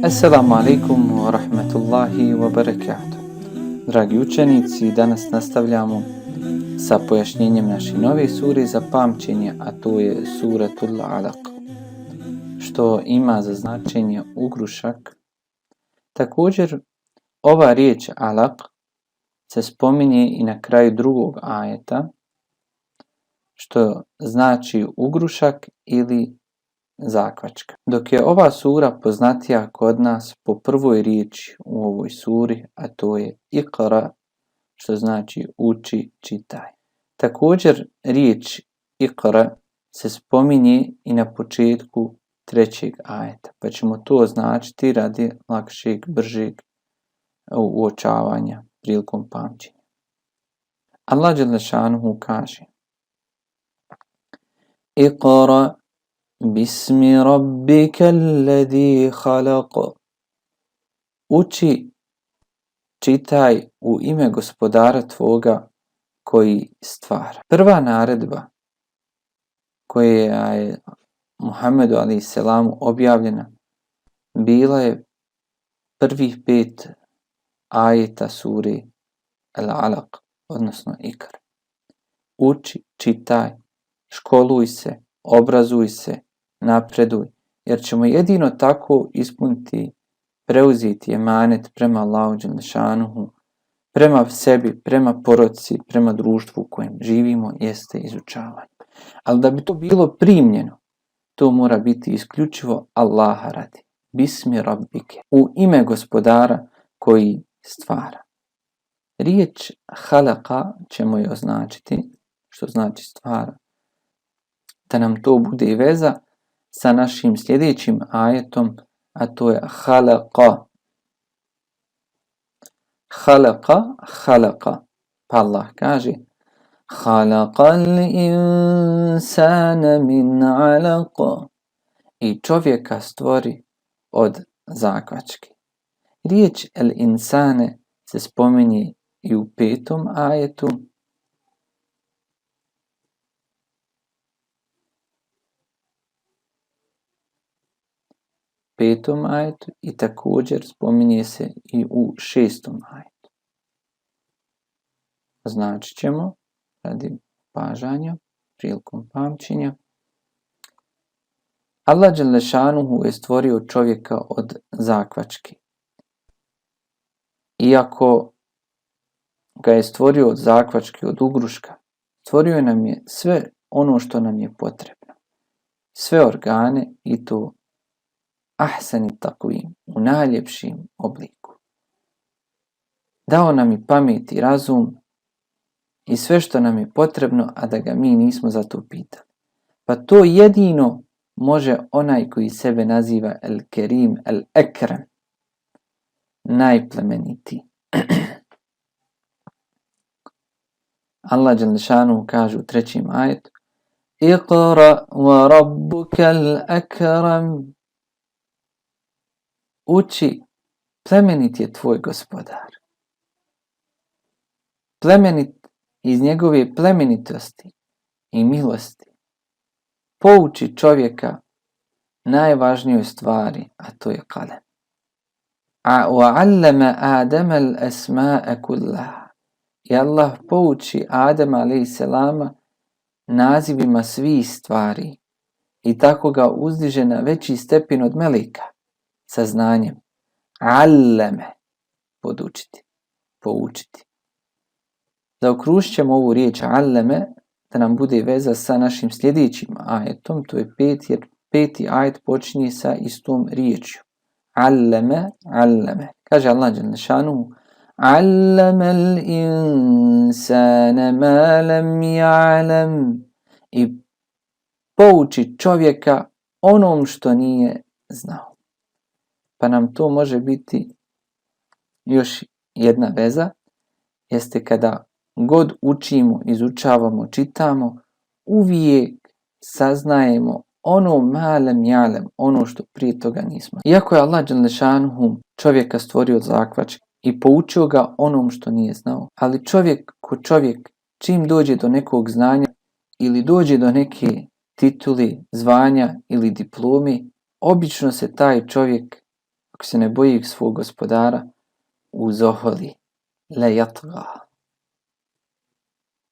Assalamu alaikum wa rahmatullahi wa barakatuh. Dragi učenici, danas nastavljamo sa pojašnjenjem naše nove sure za pamćenje, a to je Suratul Alaq, što ima za značenje ugrušak. Također, ova riječ Alaq se spominje i na kraju drugog ajeta, što znači ugrušak ili zakvačka. Dok je ova sura poznatija kod nas po prvoj riječi u ovoj suri, a to je Iqra, što znači uči, čitaj. Također riječ Iqra se spominje i na početku trećeg ajeta, pa ćemo to označiti radi lakšeg, bržeg uočavanja prilikom pamćenja. Allah dželle šanuhu kaže: Iqra Bismi rabbika alladhi khalaq. Uči, čitaj u ime gospodara tvoga koji stvara. Prva naredba koja je Muhammedu a.s. objavljena bila je prvih 5 ajeta sure Al-Alaq, odnosno Iqra. Uči, čitaj, školuj se, obrazuj se, napreduj, jer ćemo jedino tako ispuniti, preuzeti emanet prema Allahu dželle šanuhu, prema sebi, prema porodici, prema društvu u kojem živimo, jeste izučavanje. Ali da bi to bilo primljeno, to mora biti isključivo Allaha radi. Bismi rabbike, u ime gospodara koji stvara. Riječ halaka ćemo je označiti, što znači stvara, da nam to bude i veza sa našim sljedećim ajetom, a to je halaqa. Halaqa, halaqa. Pa Allah kaže: Halaqal insana min alaq. I čovjeka stvori od zakvačke. Riječ el insane se spominje i u 5. ajetu, ajetu i također spominje se i u 6. ajetu. Znači ćemo, radi pažanja, prilikom pamćenja, Allah dželle šanuhu je stvorio čovjeka od zakvačke. Iako ga je stvorio od zakvačke, od ugruška, stvorio nam je sve ono što nam je potrebno. Sve organe i to ahsani takvim, u najljepšim obliku. Dao nam i pamet i razum i sve što nam je potrebno, a da ga mi nismo za to pitali. Pa to jedino može onaj koji sebe naziva El Kerim, El Ekrem, najplemenitiji. Allah dželle šanuhu kaže u 3. ajetu: Iqra wa rabbukal akram. Uči, plemenit je tvoj gospodar. Plemenit iz njegove plemenitosti i milosti. Pouči čovjeka najvažnijoj stvari, a to je kalem. وَعَلَّمَ آدَمَ الْأَسْمَاءَ كُلَّهَا. I Allah pouči Adama a.s. nazivima svih stvari i tako ga uzdiže na veći stepen od meleka sa znanjem. Alleme, podučiti, poučiti. Zaokružit ćemo ovu riječ alleme da nam bude veza sa našim sljedećim ajetom, to je 5, jer 5. ajet počinje sa istom riječju. Alleme, alleme. Kaže Allah dželle šanuhu: Allamel insane ma lam ja'lam. I pouči čovjeka onom što nije znao. Pa nam to može biti još jedna veza, jeste kada god učimo, izučavamo, čitamo, uvijek saznajemo ono malem jalem, ono što prije toga nismo. Iako je Allah dželle šanuhu čovjeka stvorio od zakvačke i poučio ga onom što nije znao, ali čovjek ko čovjek, čim dođe do nekog znanja ili dođe do neke tituli, zvanja ili diplome, obično se taj čovjek ako se ne boji svog gospodara, uzoholi. Le yatgha.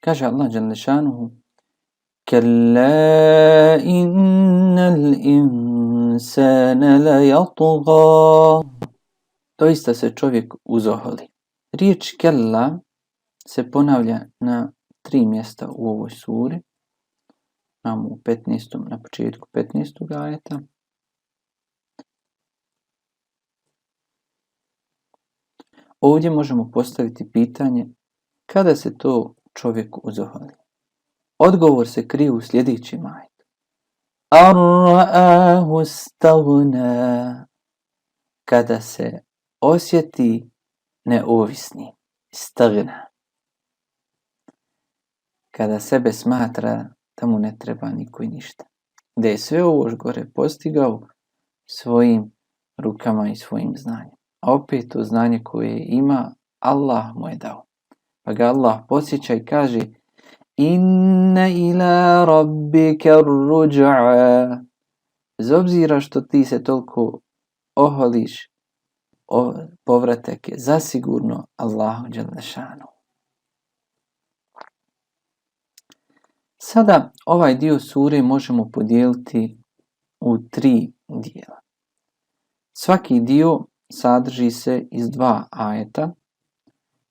Kaže Allah dželle šanuhu: Kalla innal insana la yatgha. Doista se čovjek uzoholi. Riječ kella se ponavlja na 3 mjesta u ovoj suri. Imamo u 15. na početku 15. ajeta. Ovdje možemo postaviti pitanje kada se to čovjek uzoholi. Odgovor se krije u sljedećem ajetu. Ar-ra'ahu istaghna. Kada se osjeti neovisni. Istaghna. Kada sebe smatra da mu ne treba niko i ništa. Da je sve ovo gore postigao svojim rukama i svojim znanjem. A opet to znanje koje ima, Allah mu je dao. Pa ga Allah podsjeća i kaže: Inna ila rabbika ar-ruj'a. Bez obzira što ti se toliko oholiš, povratak je zasigurno Allahu dželle šanuhu. Sada ovaj dio sure možemo podijeliti u 3 dijela. Svaki dio sadrži se iz 2 ajeta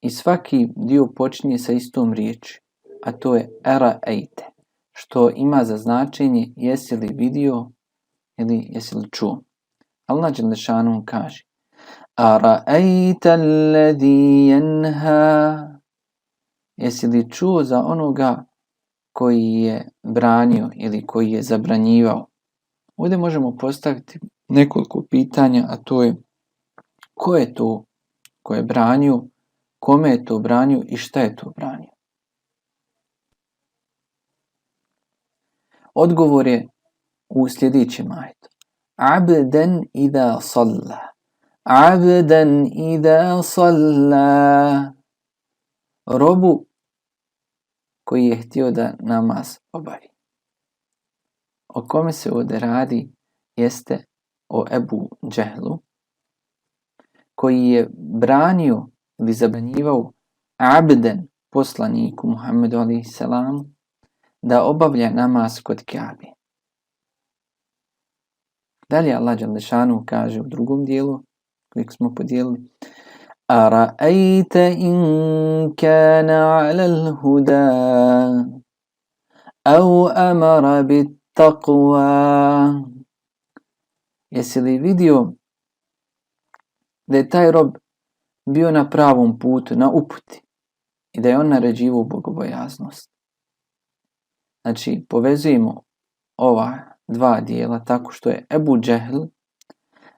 i svaki dio počinje sa istom riječi, a to je era'ejte, što ima za značenje jesi li vidio ili jesi li čuo. Allah dželle šanuhu kaže: Ara'ejte alladhi yanha. Jesi li čuo za onoga koji je branio ili koji je zabranjivao? Ovdje možemo postaviti nekoliko pitanja, a to je: ko je to ko je branio, kome je to branio i šta je to branio? Odgovor je u sljedećem ajetu. Abdan idha salla. Abdan idha salla. Robu koji je htio da namaz obavi. O kome se ovdje radi jeste o Ebu Džehlu, koji je branio ili zabranjivao abden, poslaniku Muhammedu alejhi selam, da obavlja namaz kod Kjabe. Dalje Allah dželle šanuhu kaže u drugom dijelu kojeg smo podijelili: Ara'ejte in kana alal huda au amara bit taqwa. Jesi li vidio da je taj rob bio na pravom putu, na uputi, i da je on naređivao bogobojaznost? Znači, povezujemo ova 2 dijela tako što je Ebu Džehl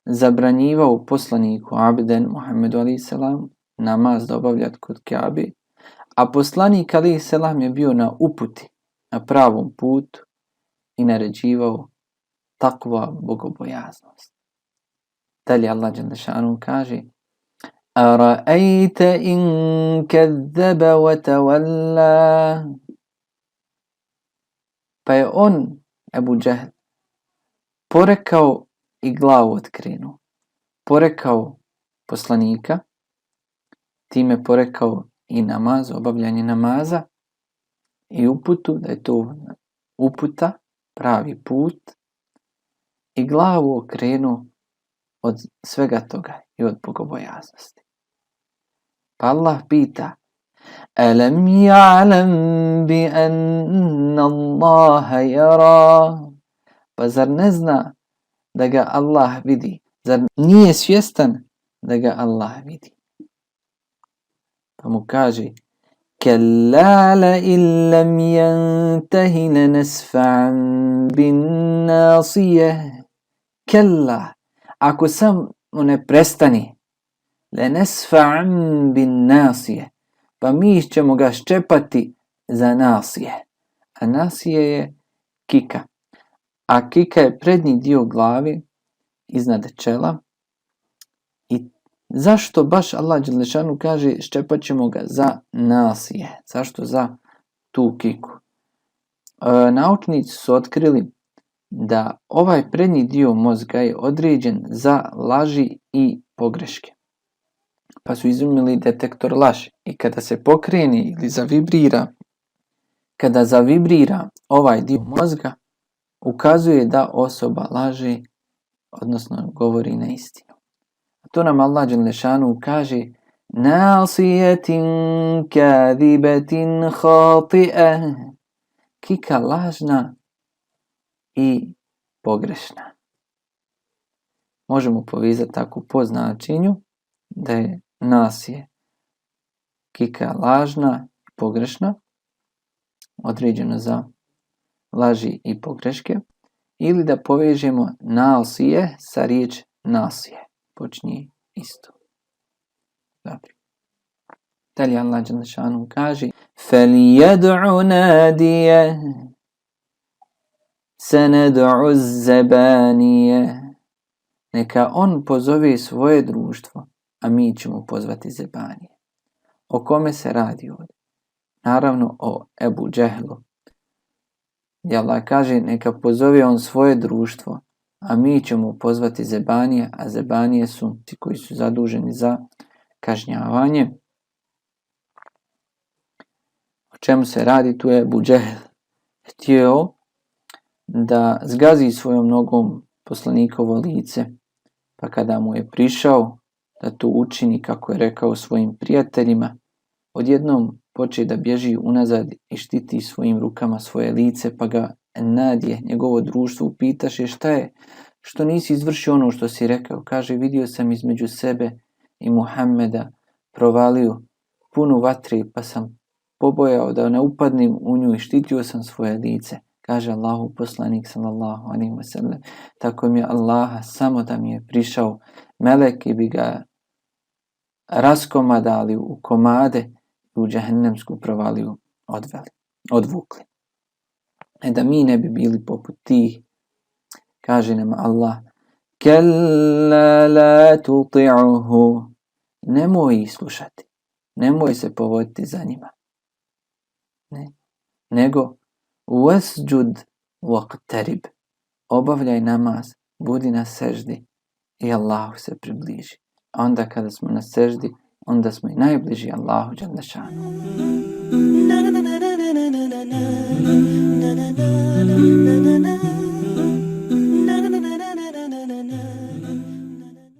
zabranjivao poslaniku abden Muhammedu alejhi selam namaz da obavlja kod Kjabe, a poslanik alejhi selam je bio na uputi, na pravom putu i naređivao takva bogobojaznost. Dalje Allah dželle šanuhu kaže: Ara'ejte in kezzaba wa tawalla. Pa je on, Ebu Džehl, porekao i glavu otkrenuo. Porekao poslanika, time porekao i namaz, obavljanje namaza i uputu, da je to uputa, pravi put, i glavu okrenuo od svega toga i od bogobojaznosti. Pa Allah pita: Alam ya'lam bi anna Allaha yara. Pa zar ne zna da ga Allah vidi? Zar nije svjestan da ga Allah vidi? Pa mu kaže: Kalla la illam yantahi lanasfa'an bin nasiyah. Kalla, ako samo ne prestani, lanasfa'an bin nasiyah, pa mi ćemo ga ščepati za nasije. A nasije je kika. A kika je prednji dio glavi iznad čela. I zašto baš Allah dželle šanuhu kaže ščepat ćemo ga za nasije? Zašto za tu kiku? Naučnici su otkrili da ovaj prednji dio mozga je određen za laži i pogreške. Pa su izumili detektor laži i kada se pokrene ili zavibrira, kada zavibrira ovaj dio mozga, ukazuje da osoba laže, odnosno govori neistinu. To nam Allah dželešanu kaže: nasijetin kadibetin khati'e, kika lažna i pogrešna. Možemo povezati tako po značenju da je nasije kika lažna i pogrešna, određeno za laži i pogreške, ili da povežemo nasije sa riječ nasije. Počinje isto. Dobro. Dalje Allah dželešanu kaže: فَلْيَدْعُ نَادِيَهُ سَنَدْعُ الزَّبَانِيَهُ. Neka on pozove svoje društvo, a mi ćemo pozvati zebanije. O kome se radi ovdje? Naravno o Ebu Džehlu. I Allah kaže: neka pozove on svoje društvo, a mi ćemo pozvati zebanije, a zebanije su ti koji su zaduženi za kažnjavanje. O čemu se radi? Tu je Ebu Džehl htio da zgazi svojom nogom poslanikovo lice, pa kada mu je prišao da to učini kako je rekao svojim prijateljima, odjednom poče da bježi unazad i štiti svojim rukama svoje lice, pa ga nadje njegovo društvo upitaše: šta je, što nisi izvršio ono što si rekao? Kaže: vidio sam između sebe i Muhammeda provaliju punu vatre, pa sam pobojao da ne upadnem u nju i štitio sam svoje lice. Kaže Allahu poslanik sallallahu alejhi ve sellem: tako mi je Allaha, samo da mi je prišao melek i bi ga raskomadali u komade i u džehennemsku provaliju odvukli. Da mi ne bi bili poput tih, kaže nam Allah: kella la tuti'uhu, nemoj ih slušati, nemoj se povoditi za njima, ne, nego wasjud waqtarib, obavljaj namaz, budi na seždi i Allahu se približi. A onda kada smo na seždi, onda smo i najbliži Allahu dželle šanu. Na na na na na na na na na na na na na na.